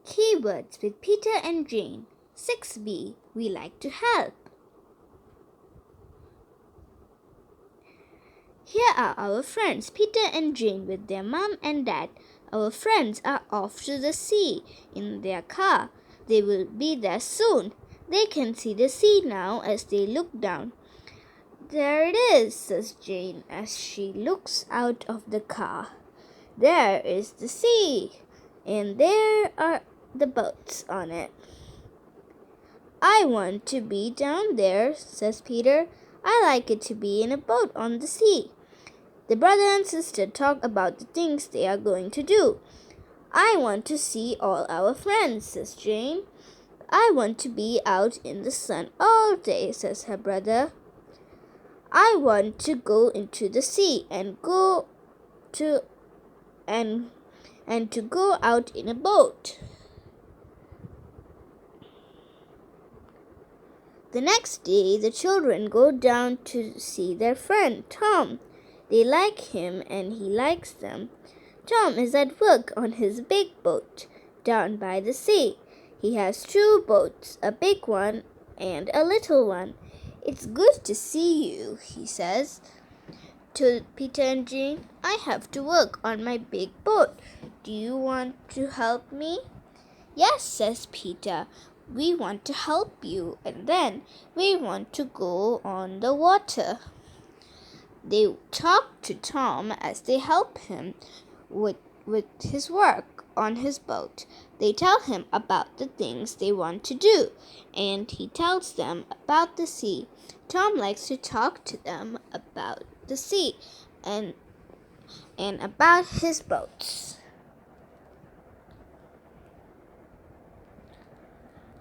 Keywords with Peter and Jane. 6b. We like to help. Here are our friends, Peter and Jane with their mom and dad. Our friends are off to the sea in their car. They will be there soon. They can see the sea now as they look down. There it is, says Jane as she looks out of the car. There is the sea, and there are the boats on it. I want to be down there, says Peter. I like it to be in a boat on the sea. The brother and sister talk about the things they are going to do. I want to see all our friends, says Jane. I want to be out in the sun all day, says her brother. I want to go into the sea and to go out in a boat. The next day, the children go down to see their friend, Tom. They like him and he likes them. Tom is at work on his big boat down by the sea. He has 2 boats, a big one and a little one. It's good to see you, he says to Peter and Jane. I have to work on my big boat. Do you want to help me? Yes, says Peter. We want to help you, and then we want to go on the water. They talk to Tom as they help him with his work on his boat. They tell him about the things they want to do, and he tells them about the sea. Tom likes to talk to them about the sea and about his boats.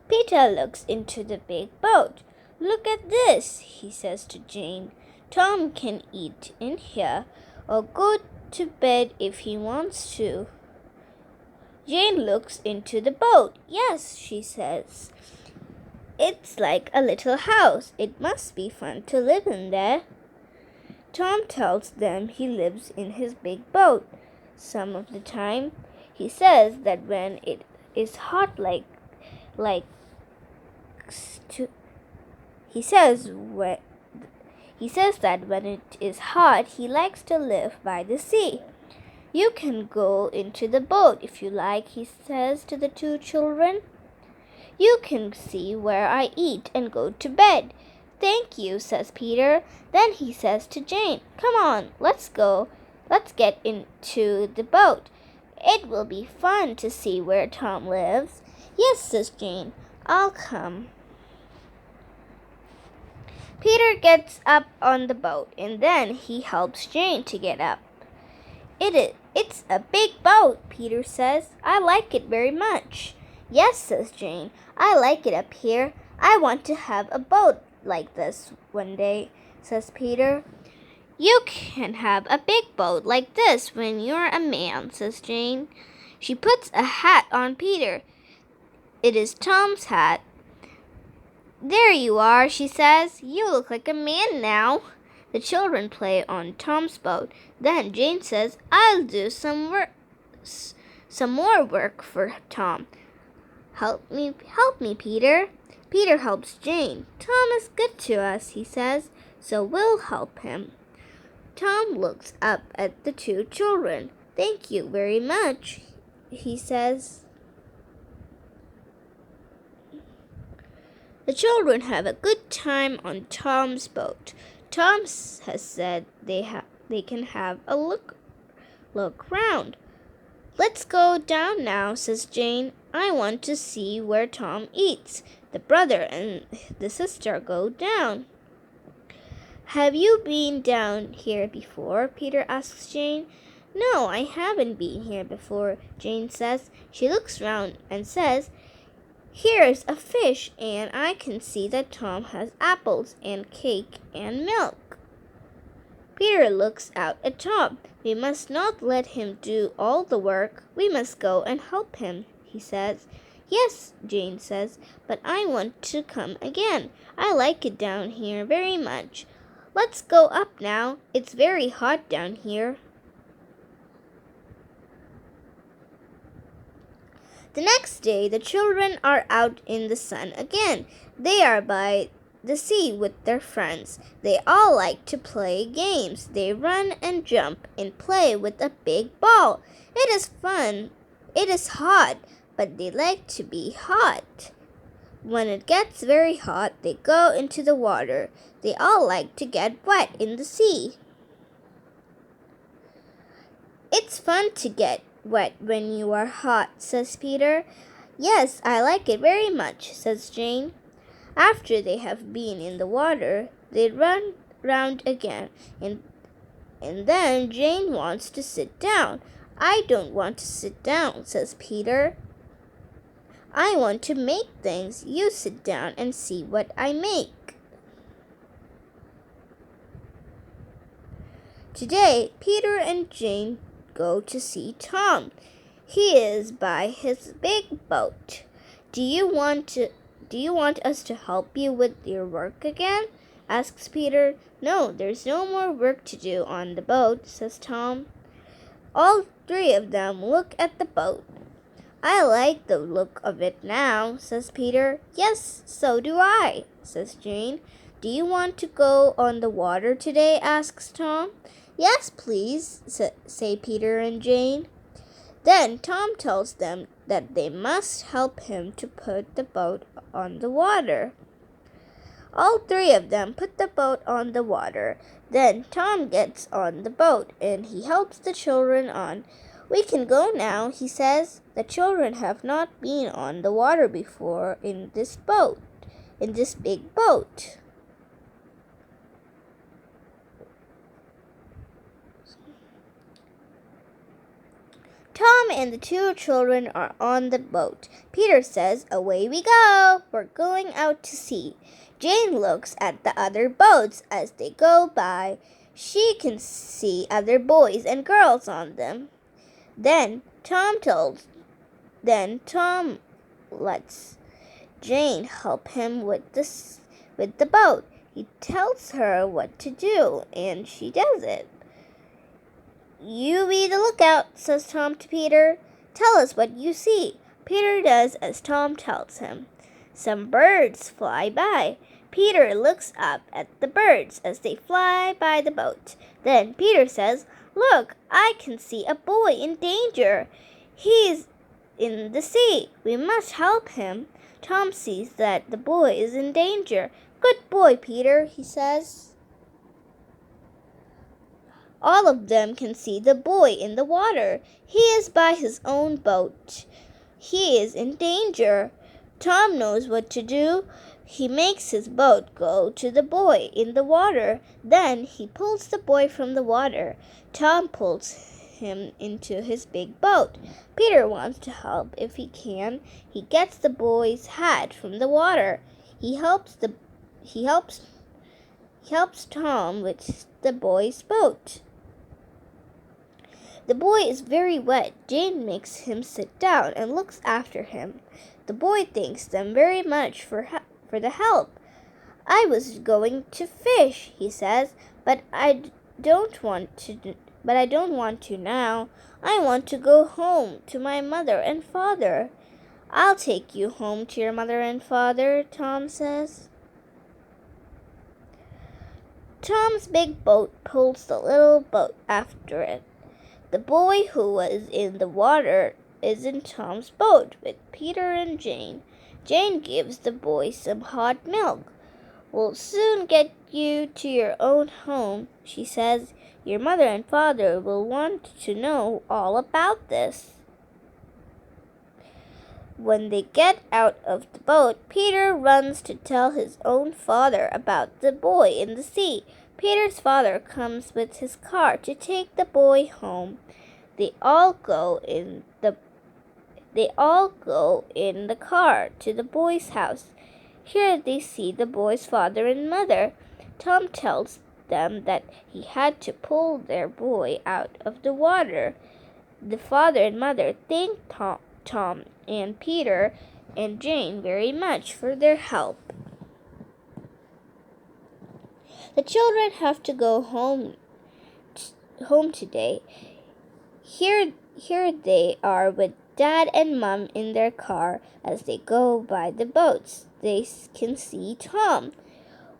Peter looks into the big boat. Look at this, he says to Jane. Tom can eat in here or go to bed if he wants to. Jane looks into the boat. Yes, she says. It's like a little house. It must be fun to live in there. Tom tells them he lives in his big boat. Some of the time, he says that when it is hot he says that when it is hot, he likes to live by the sea. You can go into the boat if you like, he says to the 2 children. You can see where I eat and go to bed. Thank you, says Peter. Then he says to Jane, come on, let's go. Let's get into the boat. It will be fun to see where Tom lives. Yes, says Jane, I'll come. Peter gets up on the boat, and then he helps Jane to get up. It's a big boat, Peter says. I like it very much. Yes, says Jane, I like it up here. I want to have a boat like this one day, says Peter. You can have a big boat like this when you're a man, says Jane. She puts a hat on Peter. It is Tom's hat. There you are, she says. You look like a man now. The children play on Tom's boat. Then Jane says, I'll do some more work for Tom. Help me, Peter. Peter helps Jane. Tom is good to us, he says, so we'll help him. Tom looks up at the 2 children. Thank you very much, he says. The children have a good time on Tom's boat. Tom has said they can have a look round. Let's go down now, says Jane. I want to see where Tom eats. The brother and the sister go down. Have you been down here before? Peter asks Jane. No, I haven't been here before, Jane says. She looks round and says, here's a fish, and I can see that Tom has apples and cake and milk. Peter looks out at Tom. We must not let him do all the work. We must go and help him, he says. Yes, Jane says, but I want to come again. I like it down here very much. Let's go up now. It's very hot down here. The next day, the children are out in the sun again. They are by the sea with their friends. They all like to play games. They run and jump and play with a big ball. It is fun. It is hot, but they like to be hot. When it gets very hot, they go into the water. They all like to get wet in the sea. It's fun to get wet when you are hot, says Peter. Yes, I like it very much, says Jane. After they have been in the water, they run round again, and then Jane wants to sit down. I don't want to sit down, says Peter. I want to make things. You sit down and see what I make. Today, Peter and Jane go to see Tom. He is by his big boat. Do you want us to help you with your work again? Asks Peter. No, there's no more work to do on the boat, says Tom. All three of them look at the boat. I like the look of it now, says Peter. Yes, so do I, says Jane. Do you want to go on the water today? Asks Tom. Yes, please, say Peter and Jane. Then Tom tells them that they must help him to put the boat on the water. All three of them put the boat on the water. Then Tom gets on the boat and he helps the children on. We can go now, he says. The children have not been on the water before in this big boat. Tom and the two children are on the boat. Peter says, away we go. We're going out to sea. Jane looks at the other boats as they go by. She can see other boys and girls on them. Then Tom lets Jane help him with the boat. He tells her what to do, and she does it. You be the lookout, says Tom to Peter. Tell us what you see. Peter does as Tom tells him. Some birds fly by. Peter looks up at the birds as they fly by the boat. Then Peter says, Look, I can see a boy in danger. He's in the sea. We must help him. Tom sees that the boy is in danger. Good boy, Peter, he says. All of them can see the boy in the water. He is by his own boat. He is in danger. Tom knows what to do. He makes his boat go to the boy in the water. Then he pulls the boy from the water. Tom pulls him into his big boat. Peter wants to help if he can. He gets the boy's hat from the water. He helps Tom with the boy's boat. The boy is very wet. Jane makes him sit down and looks after him. The boy thanks them very much for the help. I was going to fish, he says, but I don't want to now. I want to go home to my mother and father. I'll take you home to your mother and father, Tom says. Tom's big boat pulls the little boat after it. The boy who was in the water is in Tom's boat with Peter and Jane. Jane gives the boy some hot milk. We'll soon get you to your own home, she says. Your mother and father will want to know all about this. When they get out of the boat, Peter runs to tell his own father about the boy in the sea. Peter's father comes with his car to take the boy home. They all go in the car to the boy's house. Here they see the boy's father and mother. Tom tells them that he had to pull their boy out of the water. The father and mother thank Tom and Peter and Jane very much for their help. The children have to go home today. Here they are with Dad and Mom in their car as they go by the boats. They can see Tom.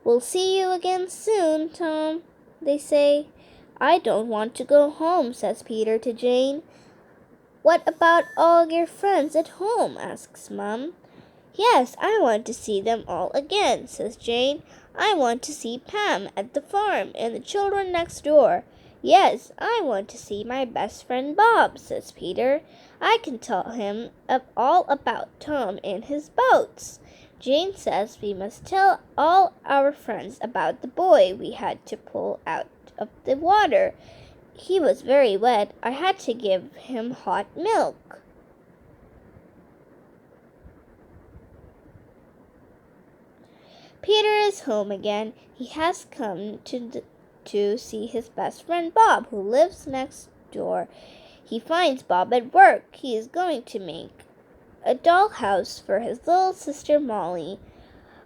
We'll see you again soon, Tom, they say. I don't want to go home, says Peter to Jane. What about all your friends at home? Asks Mom. Yes, I want to see them all again, says Jane. I want to see Pam at the farm and the children next door. Yes, I want to see my best friend Bob, says Peter. I can tell him all about Tom and his boats. Jane says we must tell all our friends about the boy we had to pull out of the water. He was very wet. I had to give him hot milk. Peter is home again. He has come to see his best friend Bob, who lives next door. He finds Bob at work. He is going to make a dollhouse for his little sister Molly.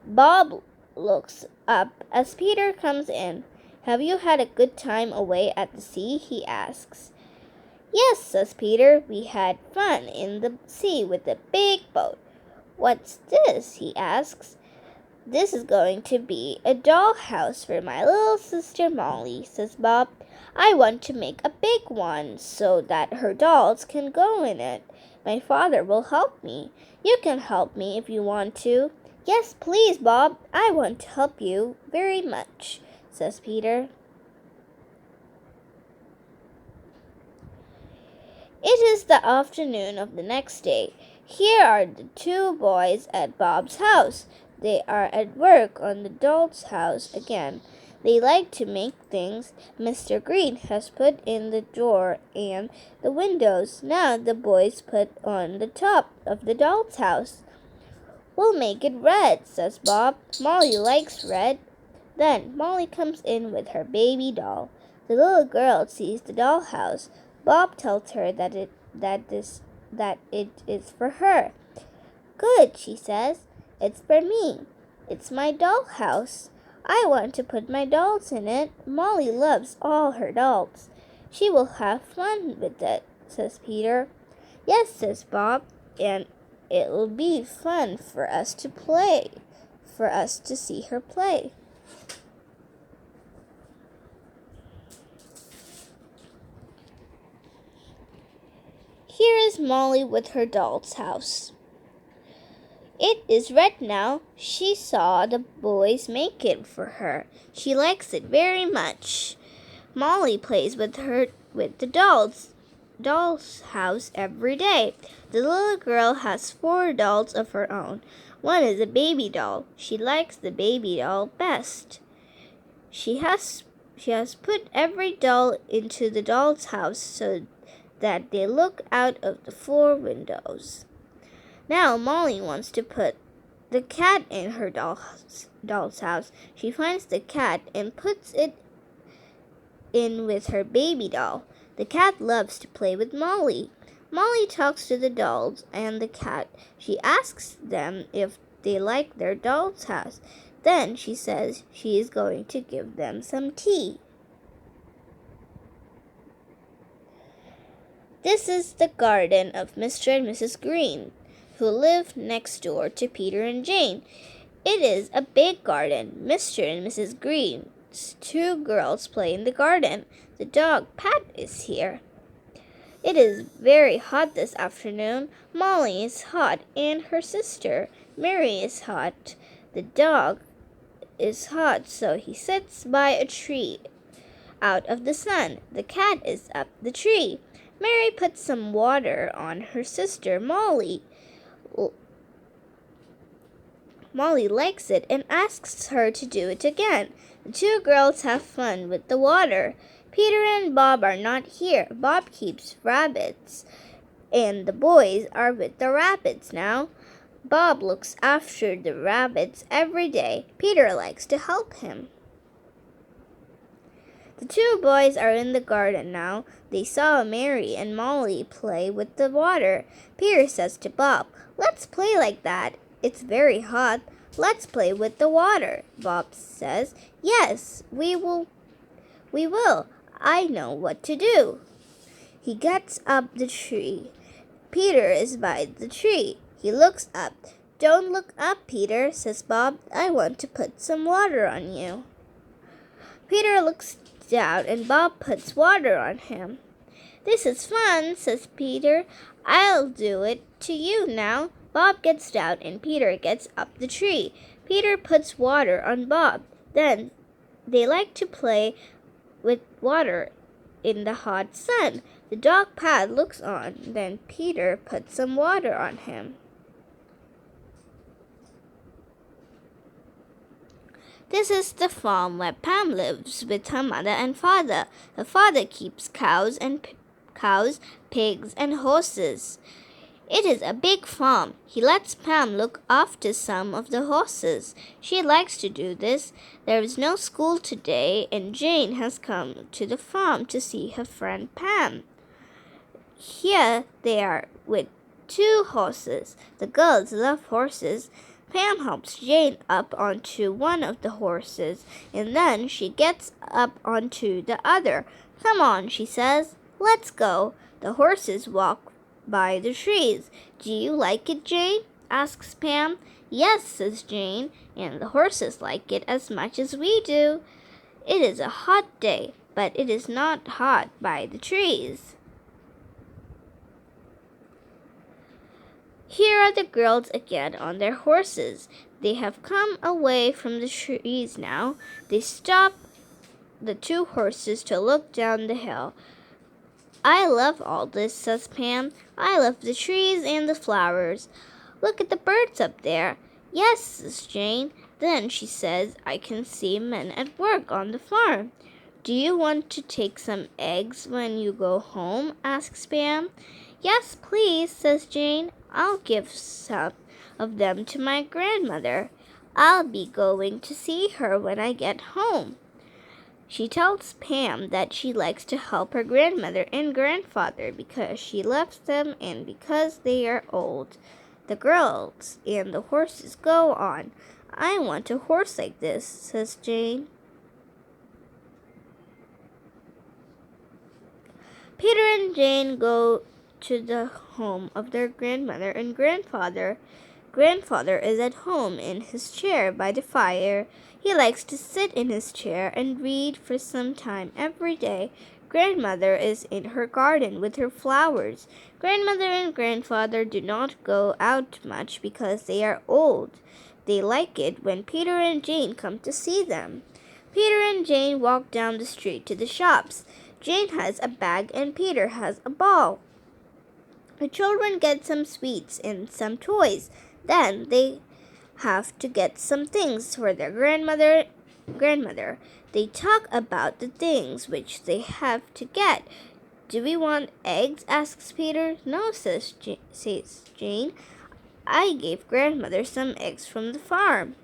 Bob looks up as Peter comes in. Have you had a good time away at the sea? He asks. Yes, says Peter. We had fun in the sea with a big boat. What's this? He asks. This is going to be a dollhouse for my little sister Molly, says Bob. I want to make a big one so that her dolls can go in it. My father will help me. You can help me if you want to. Yes, please, Bob. I want to help you very much, says Peter. It is the afternoon of the next day. Here are the two boys at Bob's house. They are at work on the doll's house again. They like to make things Mr. Green has put in the door and the windows. Now the boys put on the top of the doll's house. We'll make it red, says Bob. Molly likes red. Then Molly comes in with her baby doll. The little girl sees the dollhouse. Bob tells her that it is for her. Good, she says. It's for me. It's my dollhouse. I want to put my dolls in it. Molly loves all her dolls. She will have fun with it, says Peter. Yes, says Bob, and it will be fun for us to see her play. Here is Molly with her doll's house. It is red now. She saw the boys make it for her. She likes it very much. Molly plays with the doll's house every day. The little girl has 4 dolls of her own. One is a baby doll. She likes the baby doll best. She has put every doll into the doll's house so that they look out of the 4 windows. Now Molly wants to put the cat in her doll's house. She finds the cat and puts it in with her baby doll. The cat loves to play with Molly. Molly talks to the dolls and the cat. She asks them if they like their doll's house. Then she says she is going to give them some tea. This is the garden of Mr. and Mrs. Green, who live next door to Peter and Jane. It is a big garden. Mr. and Mrs. Green's 2 girls play in the garden. The dog Pat is here. It is very hot this afternoon. Molly is hot and her sister Mary is hot. The dog is hot, so he sits by a tree out of the sun. The cat is up the tree. Mary puts some water on her sister Molly. Molly likes it and asks her to do it again. The 2 girls have fun with the water. Peter and Bob are not here. Bob keeps rabbits, and the boys are with the rabbits now. Bob looks after the rabbits every day. Peter likes to help him. The 2 boys are in the garden now. They saw Mary and Molly play with the water. Peter says to Bob, "Let's play like that. It's very hot. Let's play with the water." Bob says, "Yes, we will. I know what to do." He gets up the tree Peter is by the tree. He looks up. Don't look up, Peter, says Bob. I want to put some water on you. Peter looks down and Bob puts water on him. This is fun, says Peter. I'll do it to you now. Bob gets down and Peter gets up the tree. Peter puts water on Bob. Then they like to play with water in the hot sun. The dog Pat looks on. Then Peter puts some water on him. This is the farm where Pam lives with her mother and father. Her father keeps cows, pigs, and horses. It is a big farm. He lets Pam look after some of the horses. She likes to do this. There is no school today, and Jane has come to the farm to see her friend Pam. Here they are with 2 horses. The girls love horses. Pam helps Jane up onto one of the horses, and then she gets up onto the other. Come on, she says. Let's go. The horses walk by the trees. Do you like it, Jane? Asks Pam. Yes, says Jane, and the horses like it as much as we do. It is a hot day, but it is not hot by the trees. Here are the girls again on their horses. They have come away from the trees now. They stop the 2 horses to look down the hill. I love all this, says Pam. I love the trees and the flowers. Look at the birds up there. Yes, says Jane. Then she says, I can see men at work on the farm. Do you want to take some eggs when you go home? Asks Pam. Yes, please, says Jane. I'll give some of them to my grandmother. I'll be going to see her when I get home. She tells Pam that she likes to help her grandmother and grandfather because she loves them and because they are old. The girls and the horses go on. I want a horse like this, says Jane. Peter and Jane go to the home of their grandmother and grandfather. Grandfather is at home in his chair by the fire. He likes to sit in his chair and read for some time every day. Grandmother is in her garden with her flowers. Grandmother and grandfather do not go out much because they are old. They like it when Peter and Jane come to see them. Peter and Jane walk down the street to the shops. Jane has a bag and Peter has a ball. The children get some sweets and some toys. Then they have to get some things for their grandmother. They talk about the things which they have to get. Do we want eggs? Asks Peter. No, says Jane. I gave grandmother some eggs from the farm.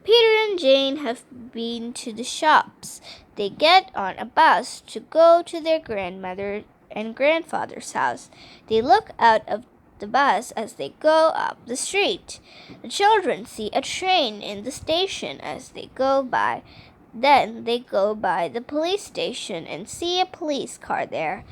Peter and Jane have been to the shops. They get on a bus to go to their grandmother and grandfather's house. They look out of the bus as they go up the street. The children see a train in the station as they go by. Then they go by the police station and see a police car there.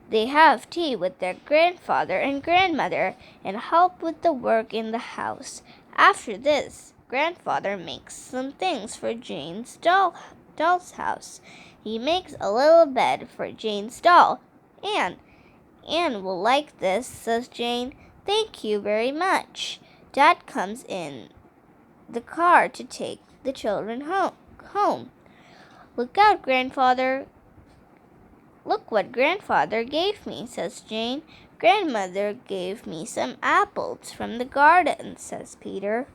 They have tea with their grandfather and grandmother and help with the work in the house. After this, grandfather makes some things for Jane's doll's house. He makes a little bed for Jane's doll. Anne will like this, says Jane. Thank you very much. Dad comes in the car to take the children home. Look out, grandfather. Look what grandfather gave me, says Jane. Grandmother gave me some apples from the garden, says Peter.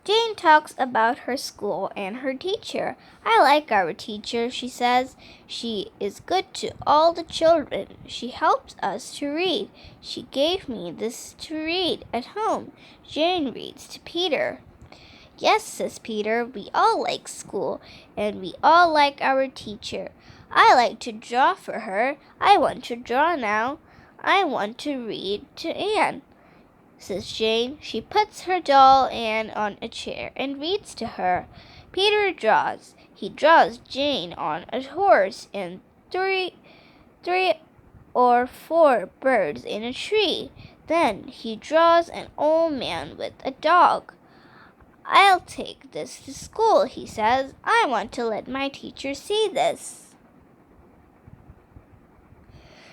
Jane talks about her school and her teacher. I like our teacher, she says. She is good to all the children. She helps us to read. She gave me this to read at home. Jane reads to Peter. Yes, says Peter, we all like school, and we all like our teacher. I like to draw for her. I want to draw now. I want to read to Anne, says Jane. She puts her doll Anne on a chair and reads to her. Peter draws. He draws Jane on a horse and three or four birds in a tree. Then he draws an old man with a dog. I'll take this to school, he says. I want to let my teacher see this.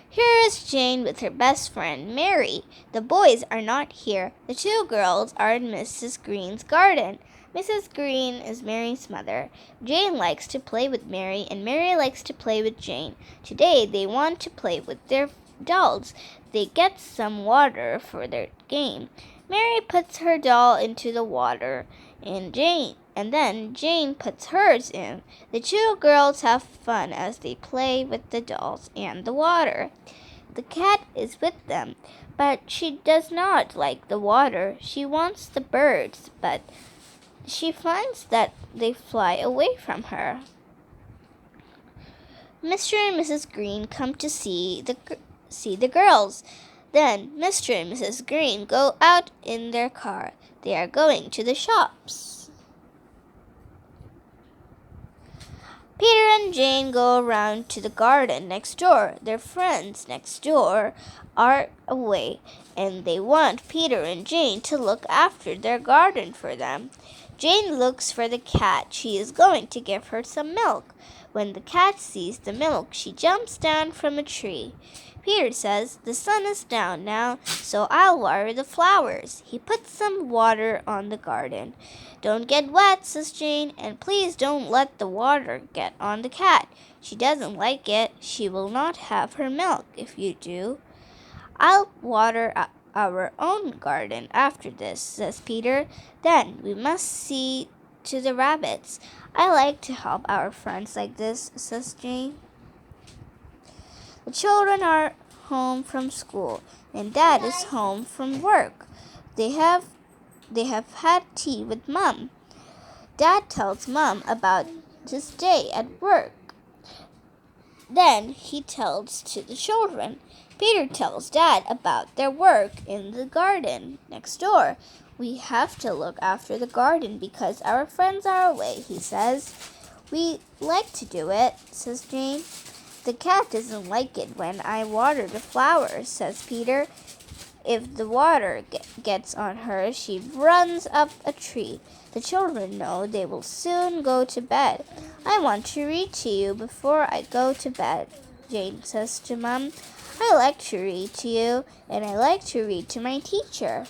Here is Jane with her best friend, Mary. The boys are not here. The two girls are in Mrs. Green's garden. Mrs. Green is Mary's mother. Jane likes to play with Mary, and Mary likes to play with Jane. Today they want to play with their dolls. They get some water for their game. Mary puts her doll into the water, and then Jane puts hers in. The two girls have fun as they play with the dolls and the water. The cat is with them, but she does not like the water. She wants the birds, but she finds that they fly away from her. Mr. and Mrs. Green come to see the girls. Then Mr. and Mrs. Green go out in their car. They are going to the shops. Peter and Jane go around to the garden next door. Their friends next door are away, and they want Peter and Jane to look after their garden for them. Jane looks for the cat. She is going to give her some milk. When the cat sees the milk, she jumps down from a tree. Peter says, "The sun is down now, so I'll water the flowers." He puts some water on the garden. "Don't get wet," says Jane, "and please don't let the water get on the cat. She doesn't like it. She will not have her milk if you do." "I'll water our own garden after this," says Peter. "Then we must see to the rabbits." "I like to help our friends like this," says Jane. The children are home from school, and Dad is home from work. They have had tea with Mom. Dad tells Mom about his day at work. Then he tells to the children. Peter tells Dad about their work in the garden next door. "We have to look after the garden because our friends are away," he says. "We like to do it," says Jane. "The cat doesn't like it when I water the flowers," says Peter. "If the water gets on her, she runs up a tree." The children know they will soon go to bed. "I want to read to you before I go to bed," Jane says to Mom. "I like to read to you, and I like to read to my teacher."